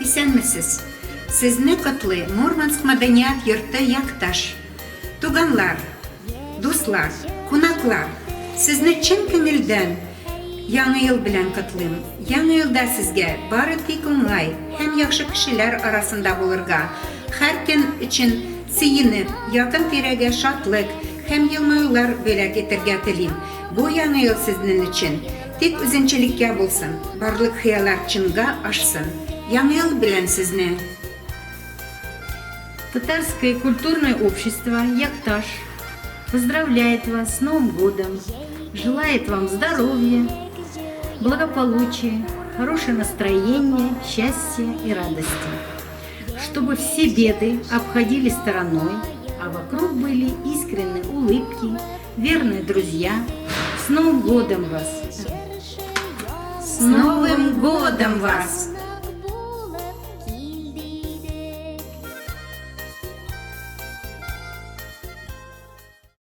Исәнмесез? Сезне котлый Мурманск мәдәният йорты якташ. Туганлар, дуслар, кунаклар, сезне чын күңелдән Яңа ел белән котлыйм. Яңа елда сезгә бары тик уңай һәм яхшы кешеләр арасында булырга, һәр көн өчен сөенеп, якын тирәгә шатлык һәм елмаюлар бүләк итәргә телим. Бу яңа ел сезнең өчен тик үзенчәлеккә булсын, барлык хыяллар чынга ашсын. Яңа ел белән сезне. Татарское культурное общество «Якташ» поздравляет вас с Новым годом, желает вам здоровья, благополучия, хорошее настроение, счастья и радости, чтобы все беды обходили стороной, а вокруг были искренние улыбки, верные друзья. С Новым годом вас! С Новым годом вас!